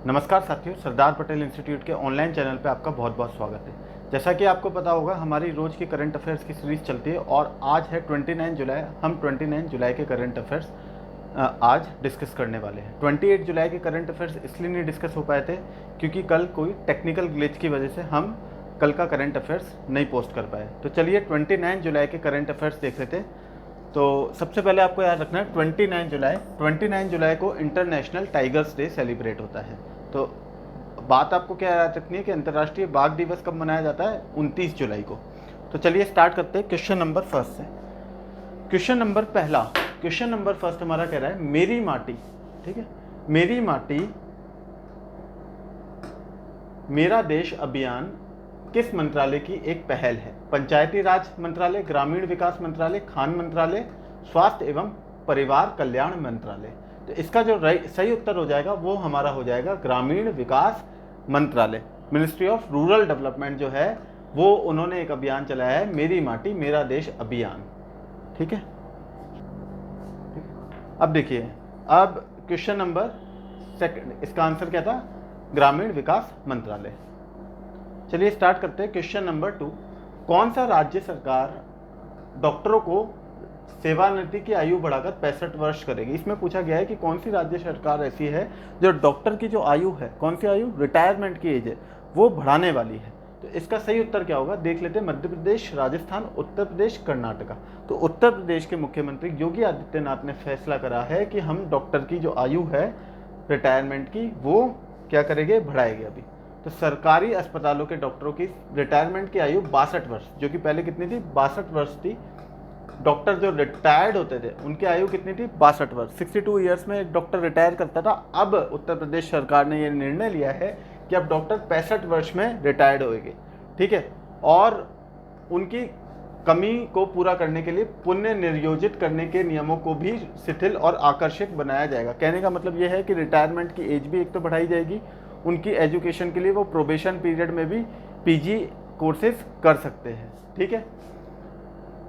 नमस्कार साथियों, सरदार पटेल इंस्टीट्यूट के ऑनलाइन चैनल पे आपका बहुत बहुत स्वागत है। जैसा कि आपको पता होगा, हमारी रोज़ की करंट अफेयर्स की सीरीज़ चलती है और आज है 29 जुलाई। हम 29 जुलाई के करंट अफेयर्स आज डिस्कस करने वाले हैं। 28 जुलाई के करंट अफेयर्स इसलिए नहीं डिस्कस हो पाए थे क्योंकि कल कोई टेक्निकल ग्लिच की वजह से हम कल का करंट अफेयर्स नहीं पोस्ट कर पाए। तो चलिए 29 जुलाई के करंट अफेयर्स देख लेते हैं। तो सबसे पहले आपको याद रखना है 29 जुलाई को इंटरनेशनल टाइगर्स डे सेलिब्रेट होता है। तो बात आपको क्या याद रखनी है कि अंतर्राष्ट्रीय बाघ दिवस कब मनाया जाता है? 29 जुलाई को। तो चलिए स्टार्ट करते हैं क्वेश्चन नंबर फर्स्ट से। क्वेश्चन नंबर फर्स्ट हमारा कह रहा है मेरी माटी, ठीक है, मेरी माटी मेरा देश अभियान किस मंत्रालय की एक पहल है? पंचायती राज मंत्रालय, ग्रामीण विकास मंत्रालय, खान मंत्रालय, स्वास्थ्य एवं परिवार कल्याण मंत्रालय। तो इसका जो सही उत्तर हो जाएगा वो हमारा हो जाएगा ग्रामीण विकास मंत्रालय। मिनिस्ट्री ऑफ रूरल डेवलपमेंट जो है वो उन्होंने एक अभियान चलाया है, मेरी माटी मेरा देश अभियान। ठीक है, अब देखिए, अब क्वेश्चन नंबर सेकंड, इसका आंसर क्या था? ग्रामीण विकास मंत्रालय। चलिए स्टार्ट करते हैं क्वेश्चन नंबर 2। कौन सा राज्य सरकार डॉक्टरों को सेवानिवृत्ति की आयु बढ़ाकर 65 वर्ष करेगी? इसमें पूछा गया है कि कौन सी राज्य सरकार ऐसी है जो डॉक्टर की जो आयु है, कौन सी आयु, रिटायरमेंट की एज है, वो बढ़ाने वाली है। तो इसका सही उत्तर क्या होगा देख लेते हैं। मध्य प्रदेश, राजस्थान, उत्तर प्रदेश, कर्नाटका। तो उत्तर प्रदेश के मुख्यमंत्री योगी आदित्यनाथ ने फैसला करा है कि हम डॉक्टर की जो आयु है रिटायरमेंट की, वो क्या करेंगे, बढ़ाएंगे। अभी तो सरकारी अस्पतालों के डॉक्टरों की रिटायरमेंट की आयु 62 वर्ष, जो कि पहले कितनी थी? 62 वर्ष थी। डॉक्टर जो रिटायर्ड होते थे उनकी आयु कितनी थी? 62 वर्ष। 62 ईयर्स में एक डॉक्टर रिटायर करता था। अब उत्तर प्रदेश सरकार ने यह निर्णय लिया है कि अब डॉक्टर 65 वर्ष में रिटायर्ड होंगे, ठीक है। और उनकी कमी को पूरा करने के लिए पुण्य निर्योजित करने के नियमों को भी शिथिल और आकर्षक बनाया जाएगा। कहने का मतलब यह है कि रिटायरमेंट की एज भी एक तो बढ़ाई जाएगी, उनकी एजुकेशन के लिए वो प्रोबेशन पीरियड में भी पीजी कोर्सेज कर सकते हैं, ठीक है।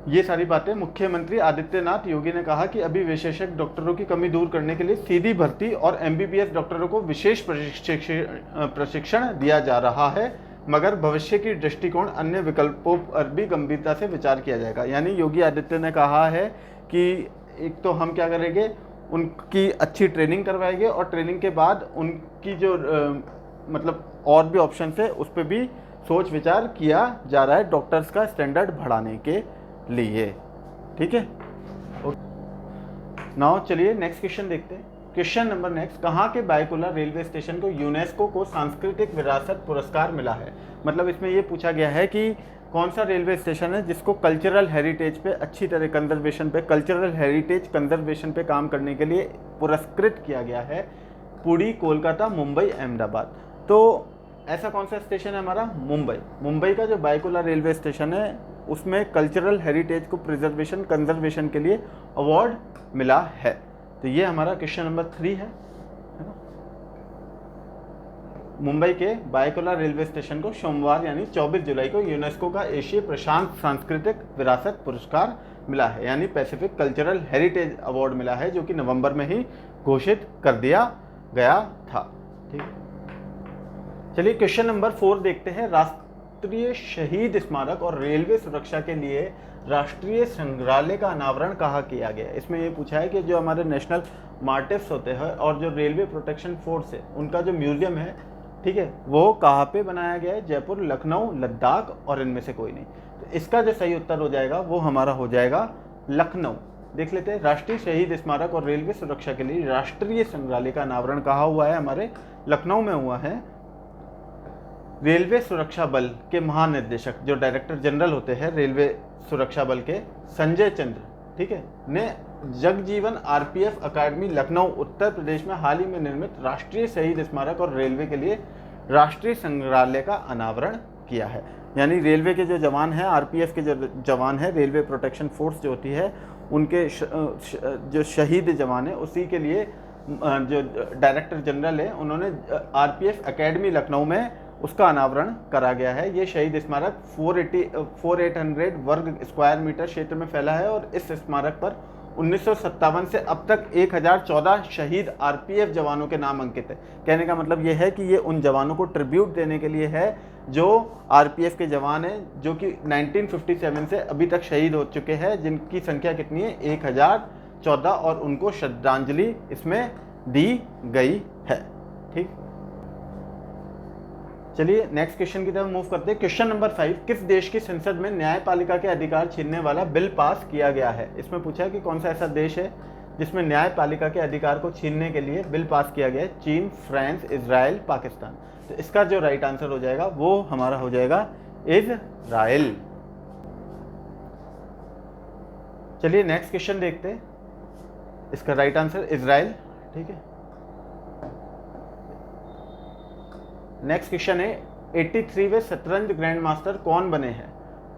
ये सारी बातें मुख्यमंत्री आदित्यनाथ योगी ने कहा कि अभी विशेषज्ञ डॉक्टरों की कमी दूर करने के लिए सीधी भर्ती और एमबीबीएस डॉक्टरों को विशेष प्रशिक्षण दिया जा रहा है, मगर भविष्य की दृष्टिकोण अन्य विकल्पों पर भी गंभीरता से विचार किया जाएगा। यानी योगी आदित्य ने कहा है कि एक तो हम क्या करेंगे, उनकी अच्छी ट्रेनिंग करवाएंगे और ट्रेनिंग के बाद उनकी जो मतलब और भी ऑप्शन है उस पर भी सोच विचार किया जा रहा है डॉक्टर्स का स्टैंडर्ड बढ़ाने के लिए, ठीक है। नाउ चलिए नेक्स्ट क्वेश्चन देखते हैं। क्वेश्चन नंबर नेक्स्ट, कहाँ के बायकुला रेलवे स्टेशन को यूनेस्को को सांस्कृतिक विरासत पुरस्कार मिला है? मतलब इसमें यह पूछा गया है कि कौन सा रेलवे स्टेशन है जिसको कल्चरल हेरिटेज पे अच्छी तरह कंजर्वेशन पे, कल्चरल हेरिटेज कंजर्वेशन पे काम करने के लिए पुरस्कृत किया गया है? पुरी, कोलकाता, मुंबई, अहमदाबाद। तो ऐसा कौन सा स्टेशन है हमारा? मुंबई का जो बायकुला रेलवे स्टेशन है उसमें कल्चरल हेरिटेज को प्रिजर्वेशन कंजर्वेशन के लिए अवार्ड मिला है। तो ये हमारा क्वेश्चन नंबर 3 है ना। मुंबई के बायकुला रेलवे स्टेशन को सोमवार यानी 24 जुलाई को यूनेस्को का एशिया प्रशांत सांस्कृतिक विरासत पुरस्कार मिला है, यानी पैसिफिक कल्चरल हेरिटेज अवार्ड मिला है, जो कि नवंबर में ही घोषित कर दिया गया था, ठीक है। चलिए क्वेश्चन नंबर 4 देखते हैं। राष्ट्रीय शहीद स्मारक और रेलवे सुरक्षा के लिए राष्ट्रीय संग्रहालय का अनावरण कहाँ किया गया? इसमें ये पूछा है कि जो हमारे नेशनल मार्टिव्स होते हैं और जो रेलवे प्रोटेक्शन फोर्स है उनका जो म्यूजियम है, ठीक है, वो कहाँ पे बनाया गया है? जयपुर, लखनऊ, लद्दाख और इनमें से कोई नहीं। तो इसका जो सही उत्तर हो जाएगा वो हमारा हो जाएगा लखनऊ। देख लेते हैं, राष्ट्रीय शहीद स्मारक और रेलवे सुरक्षा के लिए राष्ट्रीय संग्रहालय का अनावरण कहाँ हुआ है? हमारे लखनऊ में हुआ है। रेलवे सुरक्षा बल के महानिदेशक जो डायरेक्टर जनरल होते हैं रेलवे सुरक्षा बल के, संजय चंद्र, ठीक है, ने जगजीवन आरपीएफ अकादमी लखनऊ उत्तर प्रदेश में हाल ही में निर्मित राष्ट्रीय शहीद स्मारक और रेलवे के लिए राष्ट्रीय संग्रहालय का अनावरण किया है। यानी रेलवे के जो जवान हैं, आरपीएफ के जो जवान हैं, रेलवे प्रोटेक्शन फोर्स जो होती है, उनके जो शहीद जवान है उसी के लिए जो डायरेक्टर जनरल है उन्होंने आरपीएफ अकेडमी लखनऊ में उसका अनावरण करा गया है। ये शहीद स्मारक 4,800 वर्ग स्क्वायर मीटर क्षेत्र में फैला है और इस स्मारक पर 1957 से अब तक 1014 शहीद आरपीएफ जवानों के नाम अंकित है। कहने का मतलब ये है कि ये उन जवानों को ट्रिब्यूट देने के लिए है जो आरपीएफ के जवान हैं, जो कि 1957 से अभी तक शहीद हो चुके हैं, जिनकी संख्या कितनी है 1014, और उनको श्रद्धांजलि इसमें दी गई है। ठीक, चलिए नेक्स्ट क्वेश्चन की तरफ मूव करते हैं। क्वेश्चन नंबर 5, किस देश की संसद में न्यायपालिका के अधिकार छीनने वाला बिल पास किया गया है? इसमें पूछा है कि कौन सा ऐसा देश है जिसमें न्यायपालिका के अधिकार को छीनने के लिए बिल पास किया गया है? चीन, फ्रांस, इजराइल, पाकिस्तान। तो इसका जो राइट आंसर हो जाएगा वो हमारा हो जाएगा इजराइल। चलिए नेक्स्ट क्वेश्चन देखते हैं, इसका राइट आंसर इजराइल। ठीक है, नेक्स्ट क्वेश्चन है 83वें शतरंज ग्रैंड मास्टर कौन बने हैं?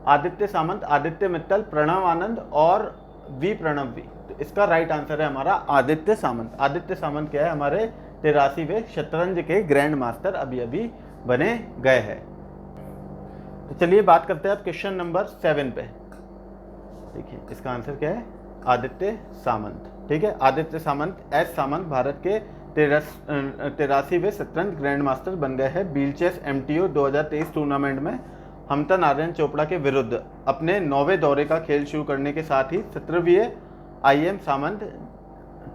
आदित्य सामंत, आदित्य मित्तल, प्रणव आनंद और वी प्रणव वी। तो इसका राइट आंसर है हमारा आदित्य सामंत। आदित्य सामंत क्या है? हमारे 83वें शतरंज के ग्रैंड मास्टर अभी अभी बने गए हैं। तो चलिए बात करते हैं अब क्वेश्चन नंबर 7 पे। देखिए इसका आंसर क्या है? आदित्य सामंत। ठीक है, आदित्य सामंत, एस सामंत भारत के 83वें शतरंज ग्रैंड मास्टर बन गए हैं। व्हीलचेस MTO 2023 टूर्नामेंट में हमता नारायण चोपड़ा के विरुद्ध अपने 9वें दौरे का खेल शुरू करने के साथ ही 17वीं IM सामंत,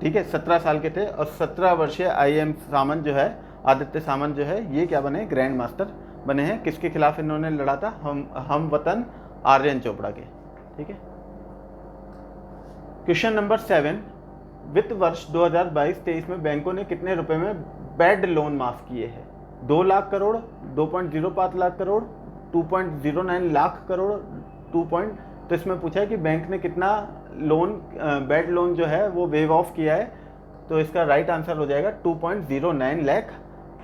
ठीक है, 17 साल के थे, और 17 वर्षीय IM सामंत जो है, आदित्य सामंत जो है, ये क्या बने? ग्रैंड मास्टर बने हैं। किसके खिलाफ इन्होंने लड़ा था? हम वतन आर्यन चोपड़ा के। ठीक है, क्वेश्चन नंबर 7, वित्त वर्ष 2022-23 में बैंकों ने कितने रुपए में बैड लोन माफ किए हैं? 2 लाख करोड़, 2.05 लाख करोड़, 2.09 लाख करोड़, तो इसमें पूछा है कि बैंक ने कितना लोन, बैड लोन जो है वो वेव ऑफ किया है। तो इसका राइट आंसर हो जाएगा 2.09 लाख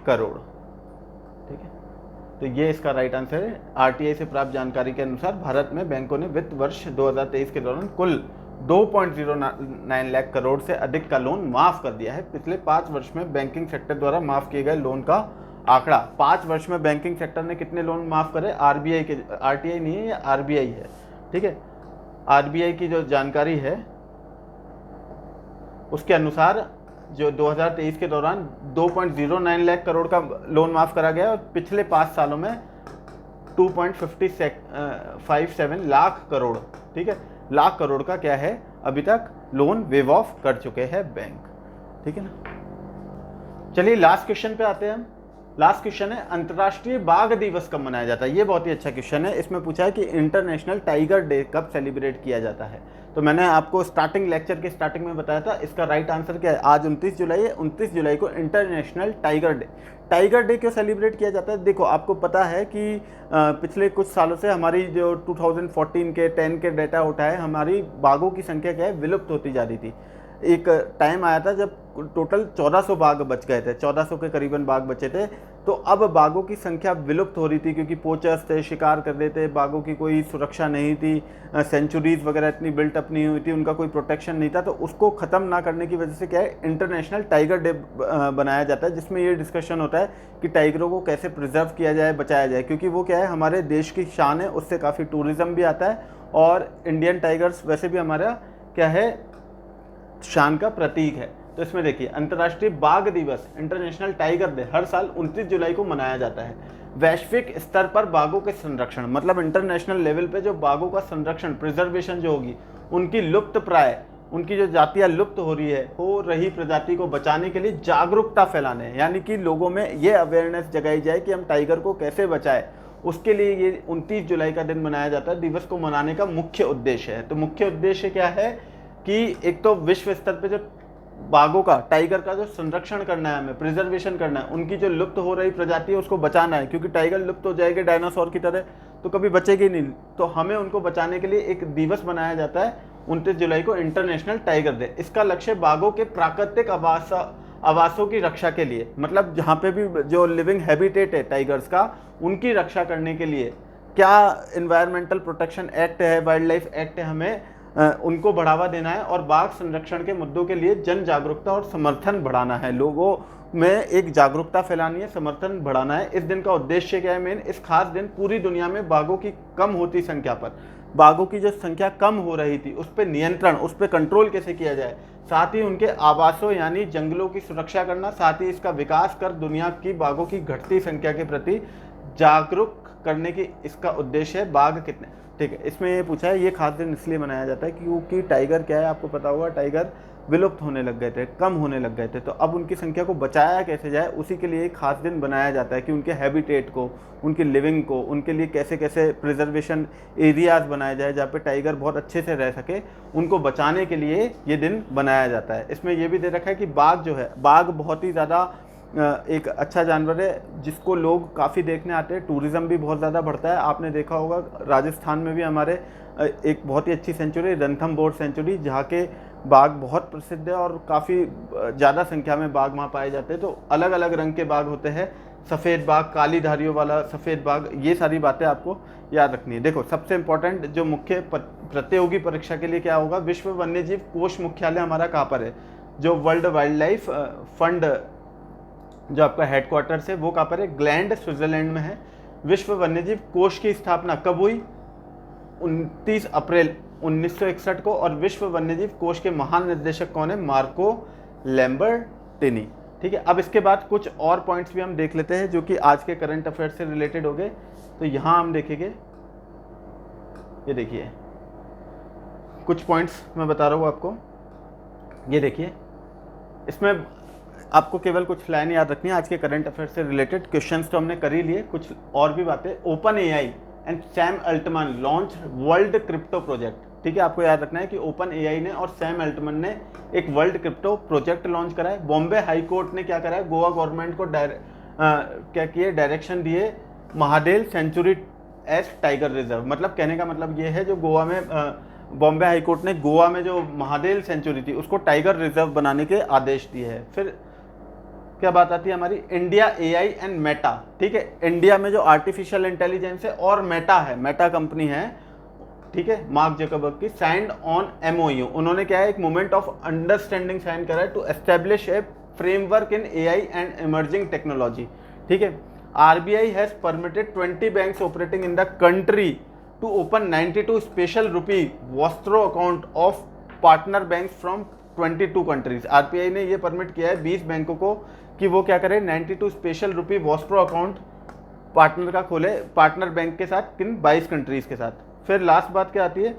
करोड़। ठीक है, तो ये इसका राइट आंसर है। RTI से प्राप्त जानकारी के अनुसार भारत में बैंकों ने वित्त वर्ष 2023 के दौरान कुल 2.09 लाख करोड़ से अधिक का लोन माफ कर दिया है। पिछले 5 वर्ष में बैंकिंग सेक्टर द्वारा माफ किए गए लोन का आंकड़ा, 5 वर्ष में बैंकिंग सेक्टर ने कितने लोन माफ करे? RBI के, RTI नहीं है, ये RBI है। ठीक है, RBI की जो जानकारी है उसके अनुसार जो 2023 के दौरान 2.09 लाख करोड़ का लोन माफ करा गया, और पिछले 5 सालों में 2.57 लाख करोड़, ठीक है, लाख करोड़ का क्या है, अभी तक लोन वेव ऑफ कर चुके हैं बैंक। ठीक है ना। चलिए लास्ट क्वेश्चन पे आते हैं हम। लास्ट क्वेश्चन है, अंतर्राष्ट्रीय बाघ दिवस कब मनाया जाता है? ये बहुत ही अच्छा क्वेश्चन है। इसमें पूछा है कि इंटरनेशनल टाइगर डे कब सेलिब्रेट किया जाता है। तो मैंने आपको स्टार्टिंग लेक्चर के स्टार्टिंग में बताया था, इसका राइट आंसर क्या है? आज 29 जुलाई है, 29 जुलाई को international tiger day. Tiger day क्यों सेलिब्रेट किया जाता है? देखो आपको पता है कि पिछले कुछ सालों से हमारी जो 2014 के 10 के डेटा उठा है, हमारी बाघों की संख्या क्या है, विलुप्त होती जा रही थी। एक टाइम आया था जब टोटल 1400 बाघ बच गए थे, 1400 के करीबन बाघ बचे थे। तो अब बाघों की संख्या विलुप्त हो रही थी क्योंकि पोचर्स थे, शिकार कर रहे थे, बाघों की कोई सुरक्षा नहीं थी, सेंचुरीज वगैरह इतनी बिल्टअप नहीं हुई थी, उनका कोई प्रोटेक्शन नहीं था। तो उसको ख़त्म ना करने की वजह से क्या है, इंटरनेशनल टाइगर डे बनाया जाता है, जिसमें ये डिस्कशन होता है कि टाइगरों को कैसे प्रिजर्व किया जाए, बचाया जाए, क्योंकि वो क्या है, हमारे देश की शान है, उससे काफ़ी टूरिज़्म भी आता है, और इंडियन टाइगर्स वैसे भी हमारा क्या है, शान का प्रतीक है। तो इसमें देखिए, अंतर्राष्ट्रीय बाघ दिवस, इंटरनेशनल टाइगर डे, हर साल 29 जुलाई को मनाया जाता है। वैश्विक स्तर पर बाघों के संरक्षण, मतलब इंटरनेशनल लेवल पे जो बाघों का संरक्षण, प्रिजर्वेशन जो होगी, उनकी लुप्त प्राय, उनकी जो जातियां लुप्त हो रही प्रजाति को बचाने के लिए जागरूकता फैलाने, यानी कि लोगों में ये अवेयरनेस जगाई जाए कि हम टाइगर को कैसे बचाएं, उसके लिए ये 29 जुलाई का दिन मनाया जाता है। दिवस को मनाने का मुख्य उद्देश्य है। तो मुख्य उद्देश्य क्या है कि एक तो विश्व स्तर पे जो बाघों का, टाइगर का जो संरक्षण करना है, हमें प्रिजर्वेशन करना है, उनकी जो लुप्त हो रही प्रजाति है उसको बचाना है, क्योंकि टाइगर लुप्त हो जाएगी डायनासोर की तरह तो कभी बचेगी नहीं। तो हमें उनको बचाने के लिए एक दिवस बनाया जाता है 29 जुलाई को, इंटरनेशनल टाइगर डे। इसका लक्ष्य बाघों के प्राकृतिक आवासों की रक्षा के लिए, मतलब जहाँ पे भी जो लिविंग हैबिटेट है टाइगर्स का, उनकी रक्षा करने के लिए क्या इन्वायरमेंटल प्रोटेक्शन एक्ट है, वाइल्ड लाइफ एक्ट है, हमें उनको बढ़ावा देना है, और बाघ संरक्षण के मुद्दों के लिए जन जागरूकता और समर्थन बढ़ाना है, लोगों में एक जागरूकता फैलानी है, समर्थन बढ़ाना है। इस दिन का उद्देश्य क्या है मेन, इस खास दिन पूरी दुनिया में बाघों की कम होती संख्या पर बाघों की जो संख्या कम हो रही थी उस पर नियंत्रण, उस पर कंट्रोल कैसे किया जाए, साथ ही उनके आवासों यानी जंगलों की सुरक्षा करना, साथ ही इसका विकास कर दुनिया की बाघों की घटती संख्या के प्रति जागरूक करने की इसका उद्देश्य है। बाघ कितने, ठीक है, इसमें ये पूछा है ये खास दिन इसलिए मनाया जाता है क्योंकि टाइगर क्या है, आपको पता होगा टाइगर विलुप्त होने लग गए थे, कम होने लग गए थे, तो अब उनकी संख्या को बचाया कैसे जाए उसी के लिए एक खास दिन बनाया जाता है कि उनके हैबिटेट को, उनकी लिविंग को, उनके लिए कैसे कैसे प्रिजर्वेशन एरियाज बनाए जाए जहाँ पे टाइगर बहुत अच्छे से रह सके, उनको बचाने के लिए ये दिन बनाया जाता है। इसमें यह भी दे रखा है कि बाघ जो है, बाघ बहुत ही ज़्यादा एक अच्छा जानवर है जिसको लोग काफ़ी देखने आते हैं, टूरिज़्म भी बहुत ज़्यादा बढ़ता है। आपने देखा होगा राजस्थान में भी हमारे एक बहुत ही अच्छी सेंचुरी रणथंभौर सेंचुरी, जहाँ के बाघ बहुत प्रसिद्ध है और काफ़ी ज़्यादा संख्या में बाघ वहाँ पाए जाते हैं। तो अलग अलग रंग के बाघ होते हैं, सफ़ेद बाघ, काली धारियों वाला सफ़ेद बाघ, ये सारी बातें आपको याद रखनी है। देखो सबसे इम्पोर्टेंट जो मुख्य प्रतियोगी परीक्षा के लिए क्या होगा, विश्व वन्यजीव कोष मुख्यालय हमारा कहाँ पर है, जो वर्ल्ड वाइल्ड लाइफ फंड जो आपका हेडक्वार्टर्स है वो कहाँ पर है, ग्लैंड स्विट्जरलैंड में है। विश्व वन्यजीव कोष की स्थापना कब हुई, 29 अप्रैल 1961 को, और विश्व वन्यजीव कोष के महान निर्देशक कौन है, मार्को लैम्बर्टिनी। ठीक है, अब इसके बाद कुछ और पॉइंट्स भी हम देख लेते हैं जो कि आज के करंट अफेयर्स से रिलेटेड हो गए। तो यहाँ हम देखेंगे, ये देखिए कुछ पॉइंट्स मैं बता रहा हूँ आपको, ये देखिए इसमें आपको केवल कुछ लाइन याद रखनी है आज के करंट अफेयर से रिलेटेड। क्वेश्चंस तो हमने कर ही लिए, कुछ और भी बातें। OpenAI and Sam Altman launch world crypto project. ठीक है, आपको याद रखना है कि ओपन एआई ने और सैम अल्टमैन ने एक वर्ल्ड क्रिप्टो प्रोजेक्ट लॉन्च करा है। बॉम्बे हाई कोर्ट ने क्या करा है, गोवा गवर्नमेंट को क्या किए, डायरेक्शन दिए महादेल सेंचुरी एज टाइगर रिजर्व। मतलब कहने का मतलब ये है, जो गोवा में बॉम्बे हाई कोर्ट ने गोवा में जो महादेल सेंचुरी थी उसको टाइगर रिजर्व बनाने के आदेश दिए हैं। फिर क्या बात आती है हमारी, इंडिया एआई एंड मेटा। ठीक है, इंडिया में जो आर्टिफिशियल इंटेलिजेंस है और मेटा है, मेटा कंपनी है, ठीक है, मार्क जकरबर्ग की, साइंड ऑन एमओयू। उन्होंने क्या है, एक मोमेंट ऑफ अंडरस्टैंडिंग साइन करा है to establish a framework in AI and emerging technology. ठीक है, RBI has permitted 20 banks operating in the country to open 92 special rupee vostro account of partner bank from 22 countries. RBI ने ये permit किया है 20 बैंकों को कि वो क्या करें, 92 special rupee vostro account partner का खोले, पार्टनर बैंक के साथ, किन 22 कंट्रीज के साथ। फिर लास्ट बात क्या आती है,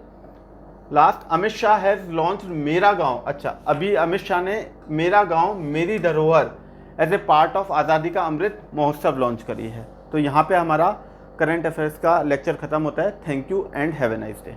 last Amit Shah has launch मेरा गांव। अच्छा, अभी अमित शाह ने मेरा गांव मेरी धरोहर एज ए पार्ट ऑफ आज़ादी का अमृत महोत्सव लॉन्च करी है। तो यहाँ पे हमारा करंट अफेयर्स का लेक्चर खत्म होता है। Thank you and have a nice day.